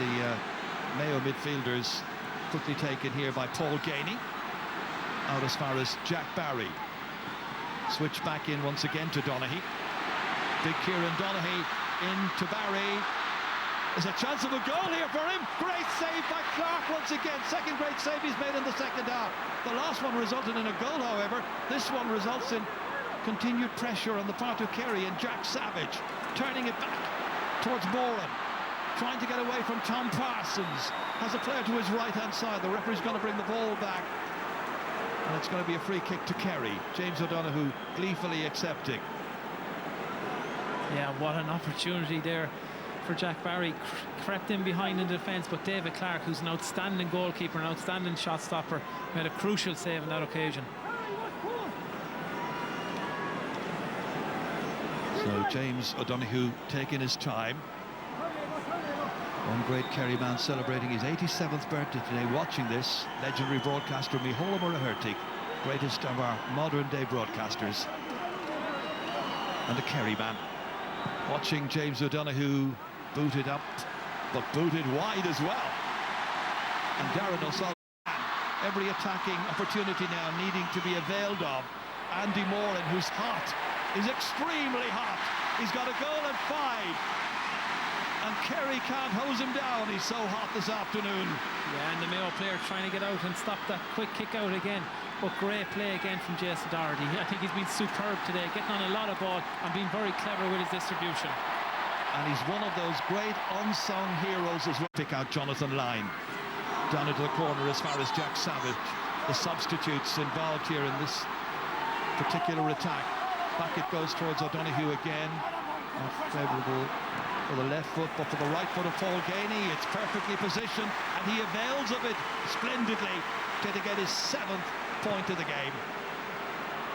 the Mayo midfielders quickly taken here by Paul Ganey. Out as far as Jack Barry. Switch back in once again to Donaghy. Big Kieran Donaghy in to Barry. There's a chance of a goal here for him. Great save by Clark once again. Second great save he's made in the second half. The last one resulted in a goal, however. This one results in continued pressure on the part of Kerry, and Jack Savage turning it back towards Moran, trying to get away from Tom Parsons. Has a player to his right-hand side. The referee's going to bring the ball back, and it's going to be a free kick to Kerry. James O'Donoghue gleefully accepting. Yeah, what an opportunity there for Jack Barry. Crept in behind in the defence, but David Clark, who's an outstanding goalkeeper, an outstanding shot stopper, made a crucial save on that occasion. So James O'Donoghue taking his time. One great Kerry man celebrating his 87th birthday today. Watching this, legendary broadcaster Micheál Murray, greatest of our modern day broadcasters, and a Kerry man. Watching James O'Donoghue booted up, but booted wide as well. And Darren O'Sullivan, every attacking opportunity now needing to be availed of. Andy Moran, who's hot, is extremely hot. He's got a goal and 5. And Kerry can't hose him down. He's so hot this afternoon. Yeah, and the Mayo player trying to get out and stop that quick kick out again. But great play again from Jason Doherty. I think he's been superb today, getting on a lot of ball and being very clever with his distribution. And he's one of those great unsung heroes as well. Pick out Jonathan Lyne down into the corner as far as Jack Savage. The substitutes involved here in this particular attack. Back it goes towards O'Donoghue again. Not favourable for the left foot, but for the right foot of Paul Ganey. It's perfectly positioned, and he avails of it splendidly to get his 7th point of the game.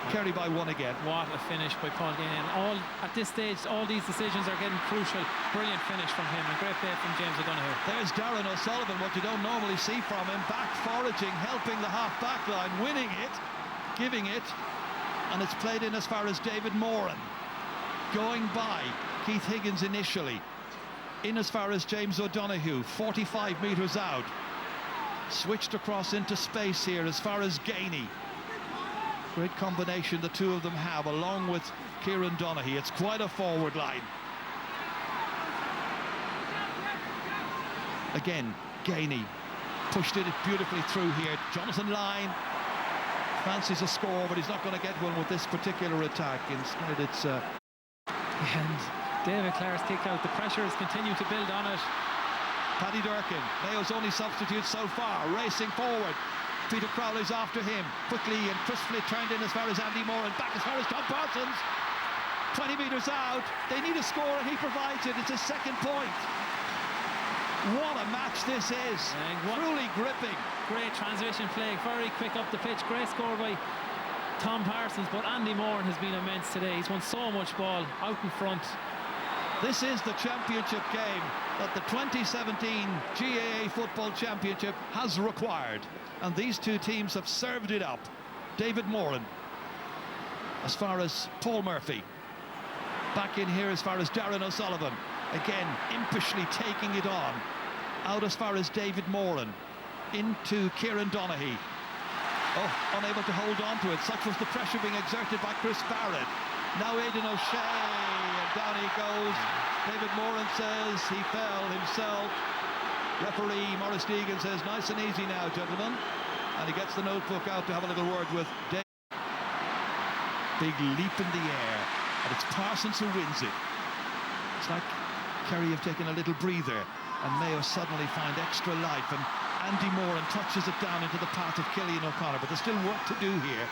Kerry by 1 again. What a finish by Paul Ganey. And at this stage, all these decisions are getting crucial. Brilliant finish from him, and great play from James O'Donoghue. There's Darren O'Sullivan, what you don't normally see from him. Back foraging, helping the half-back line, winning it, giving it, and it's played in as far as David Moran. Going by Keith Higgins initially. In as far as James O'Donoghue, 45 metres out. Switched across into space here as far as Ganey. Great combination the two of them have, along with Kieran Donaghy. It's quite a forward line. Again, Ganey pushed it beautifully through here. Jonathan Lyne fancies a score, but he's not going to get one with this particular attack. Instead, it's... And David Clark's kick out. The pressure has continued to build on it. Paddy Durkin, Mayo's only substitute so far, racing forward. Peter Crowley's after him, quickly and crisply turned in as far as Andy Moran, back as far as Tom Parsons. 20 metres out, they need a score and he provides it. It's his 2nd point. What a match this is, truly gripping. Great transition play, very quick up the pitch, great score by Tom Parsons, but Andy Moran has been immense today. He's won so much ball out in front. This is the championship game that the 2017 GAA Football Championship has required, and these two teams have served it up. David Moran as far as Paul Murphy. Back in here as far as Darren O'Sullivan. Again, impishly taking it on. Out as far as David Moran. Into Kieran Donaghy. Oh, unable to hold on to it. Such was the pressure being exerted by Chris Barrett. Now Aidan O'Shea, and down he goes. David Moran says he fell himself. Referee Maurice Deegan says, nice and easy now, gentlemen. And he gets the notebook out to have a little word with David. Big leap in the air, and it's Parsons who wins it. It's like Kerry have taken a little breather, and Mayo suddenly find extra life, and Andy Moran touches it down into the path of Cillian O'Connor, but there's still work to do here.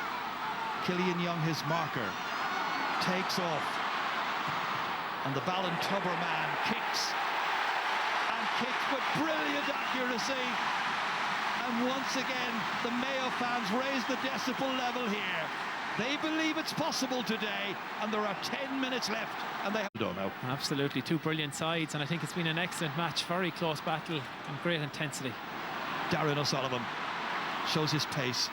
Cillian Young, his marker, takes off, and the Ballintubber man kicks with brilliant accuracy, and once again the Mayo fans raise the decibel level here. They believe it's possible today, and there are 10 minutes left, and they don't know. Absolutely, two brilliant sides, and I think it's been an excellent match, very close battle and great intensity. Darren O'Sullivan shows his pace,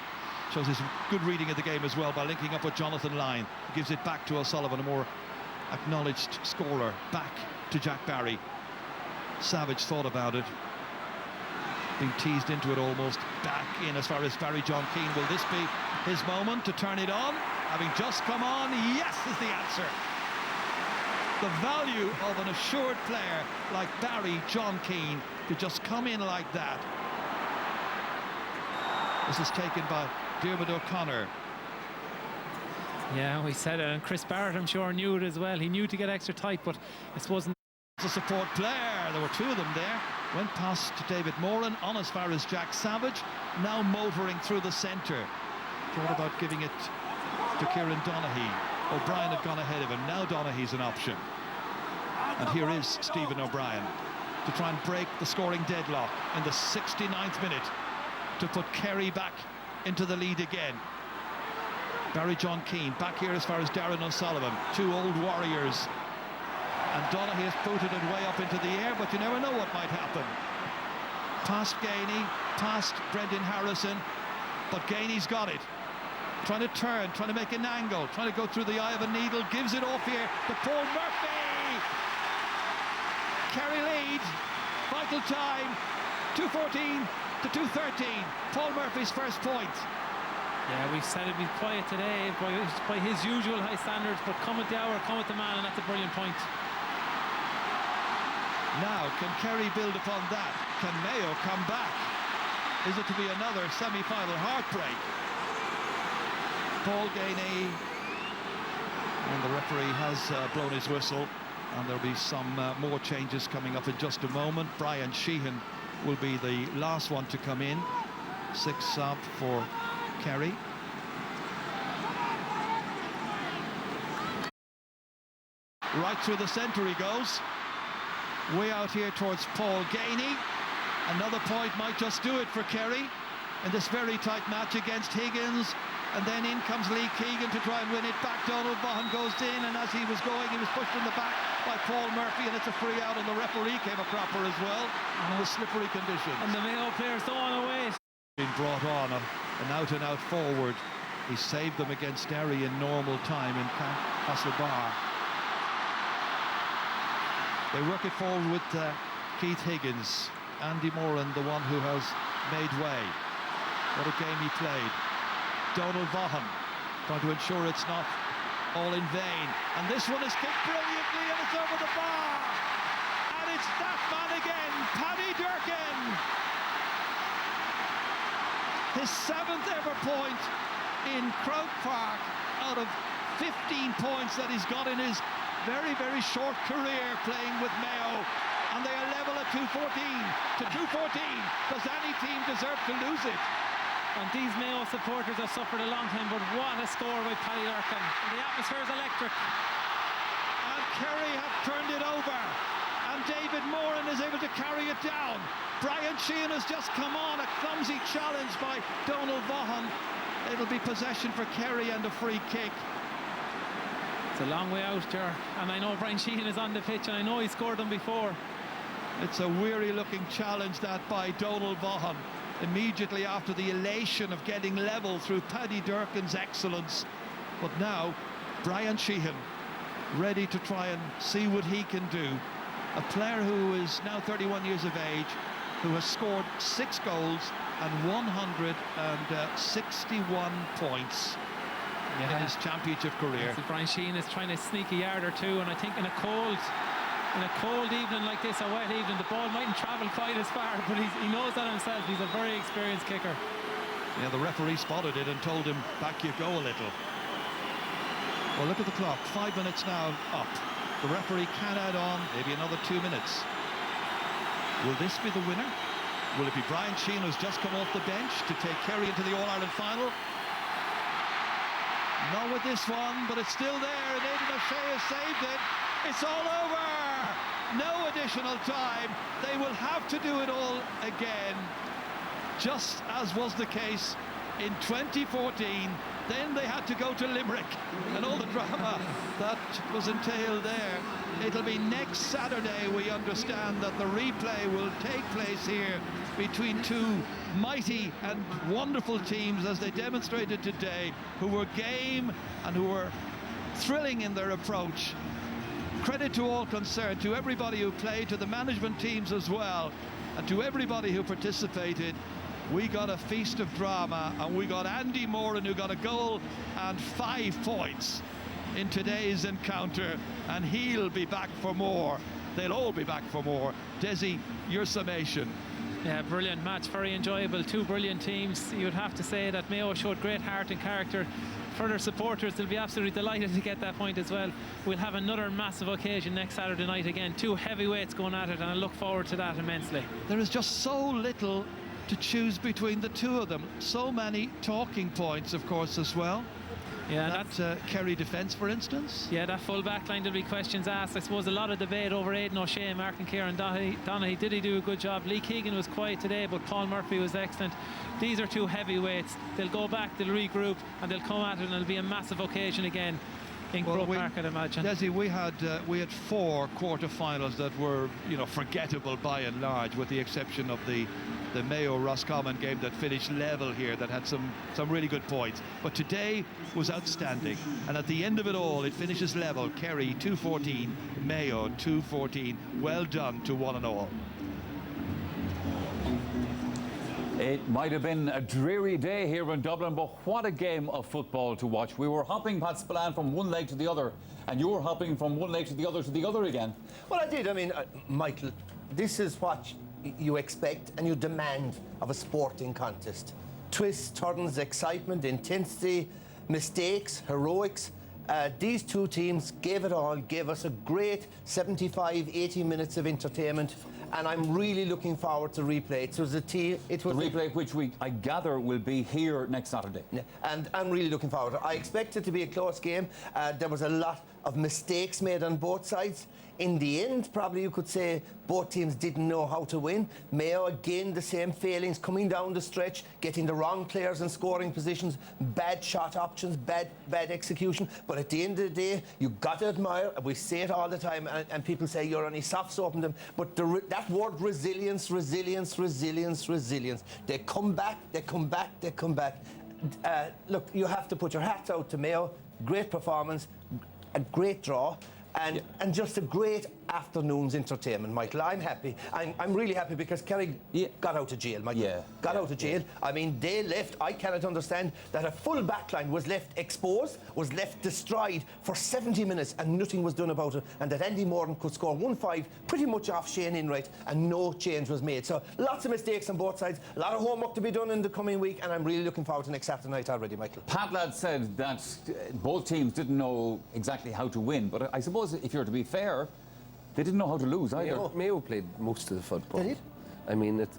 shows his good reading of the game as well by linking up with Jonathan Lyne. Gives it back to O'Sullivan, a more acknowledged scorer, back to Jack Barry. Savage thought about it, being teased into it almost, back in as far as Barry John Keane. Will this be his moment to turn it on? Having just come on, yes is the answer. The value of an assured player like Barry John Keane to just come in like that. This is taken by Diarmuid O'Connor. Yeah, we said it, and Chris Barrett, I'm sure, knew it as well. He knew to get extra tight, but I suppose it's a support player. There were two of them there. Went past to David Moran, on as far as Jack Savage, now motoring through the centre. Thought about giving it to Kieran Donaghy. O'Brien had gone ahead of him. Now Donaghy's an option. And here is Stephen O'Brien to try and break the scoring deadlock in the 69th minute to put Kerry back into the lead again. Barry John Keane back here as far as Darren O'Sullivan, two old warriors. And Donaghy has booted it way up into the air, but you never know what might happen. Past Gainey, past Brendan Harrison, but Gainey's got it. Trying to turn, trying to make an angle, trying to go through the eye of a needle, gives it off here to Paul Murphy. Kerry lead, vital time, 2:14 to 2:13. Paul Murphy's first point. yeah, we've said it, we've quiet today by his usual high standards, but come at the hour, come at the man, and that's a brilliant point. Now, can Kerry build upon that? Can Mayo come back? Is it to be another semi-final heartbreak? Paul Gainey, and the referee has blown his whistle, and there'll be some more changes coming up in just a moment. Brian Sheehan will be the last one to come in. 6 sub for Kerry. Right through the centre he goes. Way out here towards Paul Gainey. Another point might just do it for Kerry in this very tight match against Higgins. And then in comes Lee Keegan to try and win it back. Donald Vaughan goes in, and as he was going, he was pushed in the back by Paul Murphy, and it's a free out, and the referee came a cropper as well in the slippery conditions. And the Mayo players don't want to wait. Been brought on an out-and-out forward. He saved them against Derry in normal time in Castlebar. They work it forward with Keith Higgins. Andy Moran, the one who has made way. What a game he played. Donald Vaughan trying to ensure it's not all in vain. And this one is kicked brilliantly, and it's over the bar. And it's that man again, Paddy Durkin. His 7th ever point in Croke Park out of 15 points that he's got in his very, very short career playing with Mayo. And they are level at 2:14 to 2:14. Does any team deserve to lose it? And these Mayo supporters have suffered a long time, but what a score by Paddy Durkin. And the atmosphere is electric. And Kerry have turned it over. And David Moran is able to carry it down. Brian Sheehan has just come on. A clumsy challenge by Donald Vaughan. It'll be possession for Kerry and a free kick. It's a long way out, Ger. And I know Brian Sheehan is on the pitch, and I know he scored them before. It's a weary-looking challenge that by Donald Vaughan. Immediately after the elation of getting level through Paddy Durkin's excellence. But now, Brian Sheehan ready to try and see what he can do. A player who is now 31 years of age, who has scored 6 goals and 161 points in his championship career. So Brian Sheehan is trying to sneak a yard or two, and I think in a cold evening like this, a wet evening, the ball mightn't travel quite as far, but he knows that himself. He's a very experienced kicker. Yeah, the referee spotted it and told him, back you go a little. Well, look at the clock, 5 minutes now up. The referee can add on maybe another 2 minutes. Will this be the winner? Will it be Brian Sheehan, who's just come off the bench to take Kerry into the All-Ireland final? Not with this one, but it's still there, and Aidan O'Shea has saved it. It's all over! No additional time. They will have to do it all again, just as was the case in 2014. Then they had to go to Limerick, and all the drama that was entailed there. It'll be next Saturday, we understand, that the replay will take place here between two mighty and wonderful teams, as they demonstrated today, who were game and who were thrilling in their approach. credit to all concerned, to everybody who played, to the management teams as well, and to everybody who participated. We got a feast of drama, and we got Andy Moran, who got a goal and 5 points in today's encounter, and he'll be back for more. They'll all be back for more. Desi, your summation. Yeah, brilliant match, very enjoyable. 2 brilliant teams. You would have to say that Mayo showed great heart and character. For their supporters, they'll be absolutely delighted to get that point as well. We'll have another massive occasion next Saturday night again. 2 heavyweights going at it, and I look forward to that immensely. There is just so little to choose between the two of them. So many talking points, of course, as well. Yeah, that Kerry defence, for instance. Yeah, that full back line, there'll be questions asked. I suppose a lot of debate over Aidan O'Shea, Mark and Kieran Donaghy. Did he do a good job? Lee Keegan was quiet today, but Paul Murphy was excellent. These are 2 heavyweights. They'll go back, they'll regroup, and they'll come at it, and it'll be a massive occasion again in Croke Park, I'd imagine. Desi, we had 4 quarter-finals that were, forgettable by and large, with the exception of the Mayo Roscommon game that finished level here, that had some really good points. But today was outstanding, and at the end of it all, it finishes level. Kerry 214, Mayo 214. Well done to one and all. It might have been a dreary day here in Dublin, but what a game of football to watch. We were hopping, Pat Spillane, from one leg to the other, and you were hopping from one leg to the other again. Well, I did. I mean, Michael, this is what you expect and you demand of a sporting contest. Twists, turns, excitement, intensity, mistakes, heroics. These 2 teams gave it all, gave us a great 75, 80 minutes of entertainment, and I'm really looking forward to replay. It was a replay which I gather will be here next Saturday. And I'm really looking forward to it. I expect it to be a close game. There was a lot of mistakes made on both sides. In the end, probably you could say both teams didn't know how to win. Mayo, again, the same failings, coming down the stretch, getting the wrong players in scoring positions, bad shot options, bad execution. But at the end of the day, you got to admire, we say it all the time, and people say you're only soft-soaping them, but that word resilience. They come back. Look, you have to put your hats out to Mayo. Great performance, a great draw. And just a great afternoon's entertainment, Michael. I'm happy. I'm really happy because Kerry got out of jail, Michael. Got out of jail. I mean, they left. I cannot understand that a full backline was left exposed, was left destroyed for 70 minutes and nothing was done about it, and that Andy Moran could score 1-5 pretty much off Shane Enright and no change was made. So lots of mistakes on both sides, a lot of homework to be done in the coming week, and I'm really looking forward to next Saturday night already, Michael. Pat Ladd said that both teams didn't know exactly how to win, but I suppose if you're to be fair, they didn't know how to lose either. Mayo played most of the football. They did? I mean, it's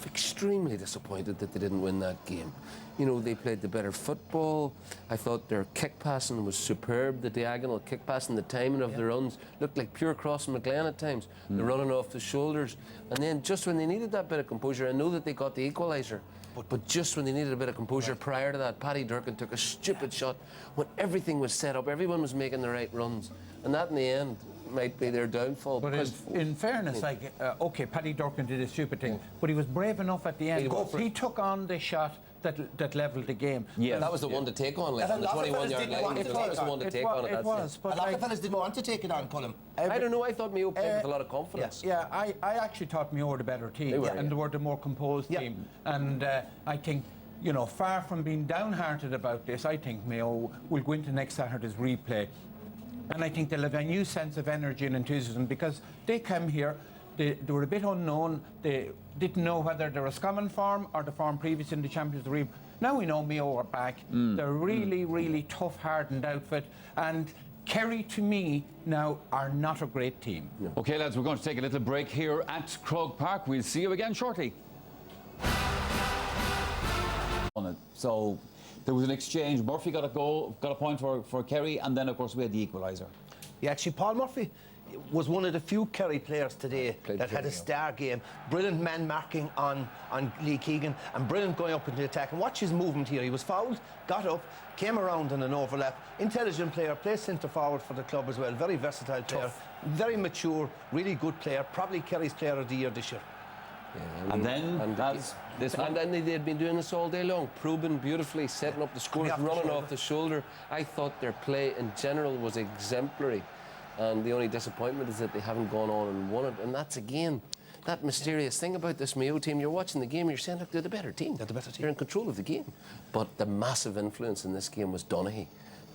extremely disappointed that they didn't win that game. They played the better football. I thought their kick passing was superb. The diagonal kick passing, the timing of the runs looked like pure Cross and McGlenn at times. They're running off the shoulders. And then just when they needed that bit of composure, I know that they got the equaliser, but just when they needed a bit of composure prior to that, Paddy Durkin took a stupid shot when everything was set up, everyone was making the right runs. And that in the end might be their downfall. But in fairness, OK, Paddy Durkin did a stupid thing, but he was brave enough at the end. He took on the shot that levelled the game. Yeah, that was the one to take on, like, on the 21-yard line. That was the one to take on. It was, but a lot of fellas didn't want to take it on, Colin. I don't know, I thought Mayo played with a lot of confidence. Yeah, I actually thought Mayo were the better team, and they were the more composed team. And I think, far from being downhearted about this, I think Mayo will go into next Saturday's replay. And I think they'll have a new sense of energy and enthusiasm because they came here, they were a bit unknown, they didn't know whether they're a Roscommon form or the form previous in the Champions League. Now we know Mayo are back. They're a really tough, hardened outfit. And Kerry, to me, now are not a great team. No. OK, lads, we're going to take a little break here at Croke Park. We'll see you again shortly. So there was an exchange. Murphy got a goal, got a point for Kerry, and then, of course, we had the equaliser. Yeah, actually, Paul Murphy was one of the few Kerry players today that had a star game. Brilliant man marking on Lee Keegan and brilliant going up into the attack. And watch his movement here. He was fouled, got up, came around in an overlap. Intelligent player, plays centre forward for the club as well. Very versatile player, very mature, really good player. Probably Kerry's player of the year this year. Yeah, and then that's this one. And they'd been doing this all day long, probing beautifully, setting up the scores, running off the shoulder. I thought their play in general was exemplary. and the only disappointment is that they haven't gone on and won it. And that's, again, that mysterious thing about this Mayo team. You're watching the game, you're saying, look, they're the better team. They're the better team. They're in control of the game. But the massive influence in this game was Donaghy.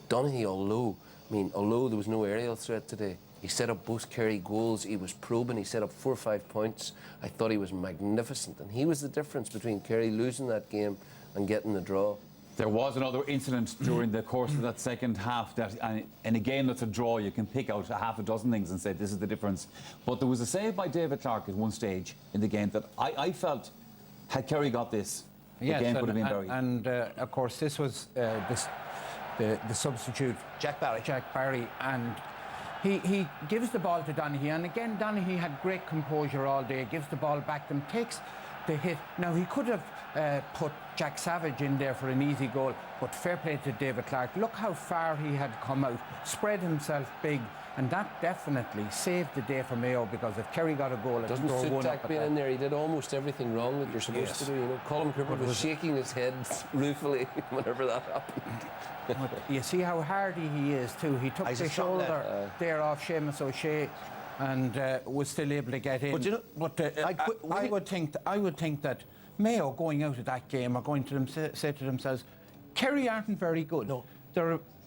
Donaghy, although there was no aerial threat today, he set up both Kerry goals. He was probing. He set up 4 or 5 points. I thought he was magnificent. And he was the difference between Kerry losing that game and getting the draw. There was another incident during the course of that second half that, in a game that's a draw, you can pick out half a dozen things and say this is the difference. But there was a save by David Clark at one stage in the game that I felt, had Kerry got this, the game could have been very... And of course, this was the substitute, Jack Barry, and he gives the ball to Donaghy, and again Donaghy had great composure all day, gives the ball back, and takes the hit. Now he could have put Jack Savage in there for an easy goal, but fair play to David Clark. Look how far he had come out, spread himself big, and that definitely saved the day for Mayo, because if Kerry got a goal, it doesn't suit Jack being in there. He did almost everything wrong that you're supposed to do. You know, Colin Cooper was shaking his head ruefully whenever that happened. You see how hardy he is too. He took the shoulder there off Seamus O'Shea and was still able to get in. But you know, I would think that Mayo going out of that game are going to say to themselves, Kerry aren't very good. No.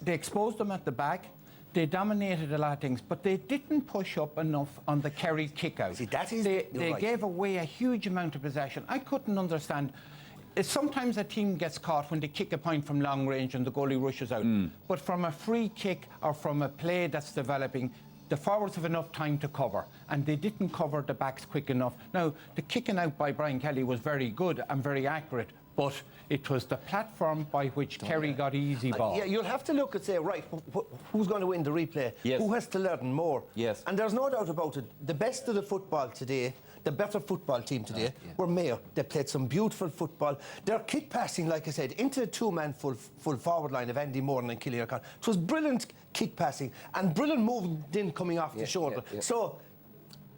They exposed them at the back. They dominated a lot of things, but they didn't push up enough on the Kerry kick-out. See, that is... They gave away a huge amount of possession. I couldn't understand. Sometimes a team gets caught when they kick a point from long range and the goalie rushes out. But from a free kick or from a play that's developing, the forwards have enough time to cover, and they didn't cover the backs quick enough. Now, the kicking out by Brian Kelly was very good and very accurate, but it was the platform by which Kerry got easy ball. Yeah, you'll have to look and say, right, who's going to win the replay? Yes. Who has to learn more? Yes. And there's no doubt about it. The best of the football today, the better football team today, were Mayo. They played some beautiful football. Their kick passing, like I said, into a two-man full forward line of Andy Moran and Killian O'Connor. It was brilliant kick passing and brilliant movement in coming off the shoulder. So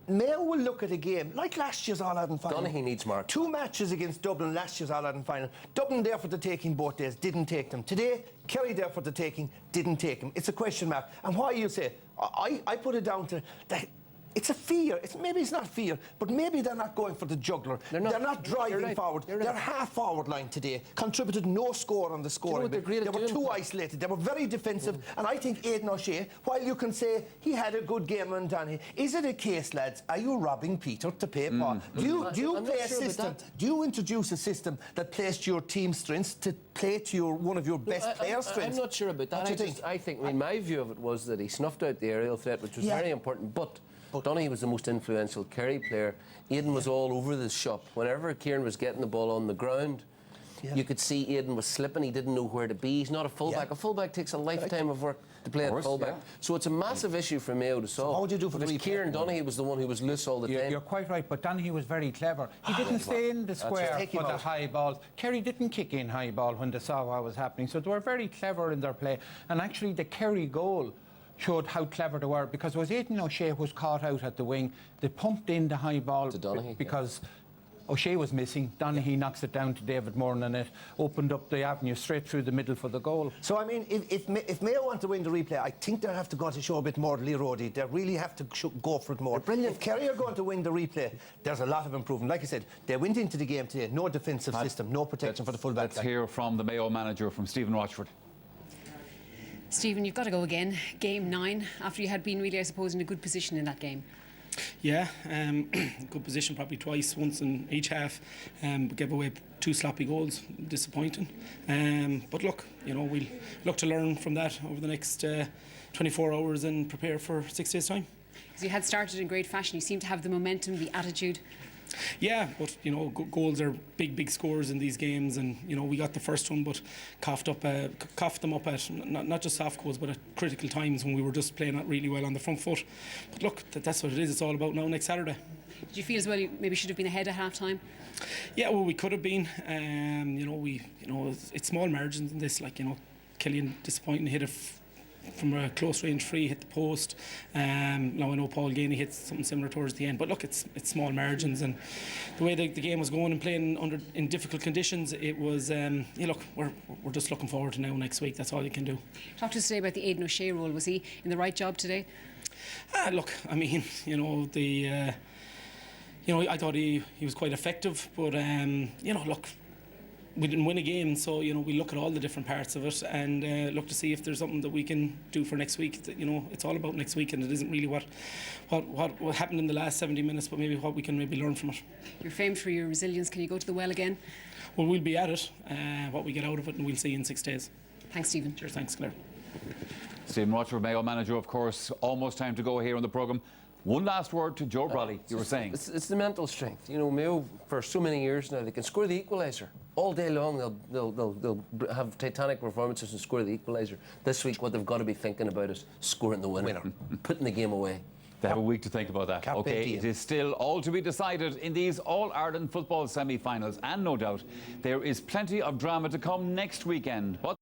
Mayo will look at a game like last year's All-Ireland final. Donaghy needs mark. 2 matches against Dublin last year's All-Ireland final. Dublin there for the taking both days, didn't take them. Today, Kerry there for the taking, didn't take them. It's a question mark. And why you say, I put it down to that. It's a fear. Maybe it's not fear, but maybe they're not going for the juggler. They're not driving forward. They're half forward line today. Contributed no score on the scoring. They were too isolated. They were very defensive. And I think Aidan O'Shea, while you can say he had a good game on Donaghy, is it a case, lads, are you robbing Peter to pay Paul? Do you play a system? Do you introduce a system that plays to your team strengths to play to one of your best players' strengths? I'm not sure about that. I think my view of it was that he snuffed out the aerial threat, which was very important, but Donaghy was the most influential Kerry player. Aidan was all over the shop. Whenever Kieran was getting the ball on the ground, you could see Aidan was slipping. He didn't know where to be. He's not a fullback. A fullback takes a lifetime of work to play at fullback. So it's a massive issue for Mayo to solve. So how would you do for the Kieran Donaghy was the one who was loose all the time. You're quite right, but Donaghy was very clever. He didn't stay in the square for the high balls. Kerry didn't kick in high ball when they saw what was happening. So they were very clever in their play. And actually the Kerry goal showed how clever they were, because it was Aidan O'Shea who was caught out at the wing. They pumped in the high ball to Donaghy, because O'Shea was missing. Donaghy knocks it down to David Moran, and it opened up the avenue straight through the middle for the goal. So, I mean, if Mayo want to win the replay, I think they'll have to go on to show a bit more to Lee Roddy. They really have to go for it more. Brilliant. If Kerry are going to win the replay, there's a lot of improvement. Like I said, they went into the game today, no defensive system, no protection for the full-back. Let's hear from the Mayo manager, from Stephen Rochford. Stephen, you've got to go again. Game 9, after you had been really, I suppose, in a good position in that game. Yeah, good position probably twice, once in each half, but gave away 2 sloppy goals, disappointing. But look, you know, we'll look to learn from that over the next 24 hours and prepare for 6 days' time. Because you had started in great fashion, you seem to have the momentum, the attitude. Yeah, but you know, goals are big scores in these games, and you know we got the first one, but coughed them up at not just soft goals, but at critical times when we were just playing really well on the front foot. But look, that's what it is. It's all about now next Saturday. Did you feel as well you maybe should have been ahead at half time? Yeah, well, we could have been. It's small margins in this. Like, you know, Killian disappointing, hit from a close range free, hit the post. Now I know Paul Gainey hit something similar towards the end, but look, it's small margins, and the way the game was going and playing in difficult conditions, it was. Look, we're just looking forward to now next week. That's all you can do. Talk to us today about the Aidan O'Shea role. Was he in the right job today? Look, I mean, you know, I thought he was quite effective, but you know, look, we didn't win a game, so you know, we look at all the different parts of it and look to see if there's something that we can do for next week. You know, it's all about next week, and it isn't really what happened in the last 70 minutes, but maybe what we can maybe learn from it. You're famed for your resilience. Can you go to the well again? Well, we'll be at it. What we get out of it, and we'll see in 6 days. Thanks, Stephen. Cheers. Thanks, Claire. Stephen Rochford, Mayo manager, of course. Almost time to go here on the programme. One last word to Joe Bradley. You were saying it's the mental strength. You know, Mayo for so many years now, they can score the equaliser all day long. They'll have titanic performances and score the equaliser. This week, what they've got to be thinking about is scoring the winner. Putting the game away. they have a week to think about that. Okay, it is still all to be decided in these All-Ireland football semi-finals, and no doubt there is plenty of drama to come next weekend. But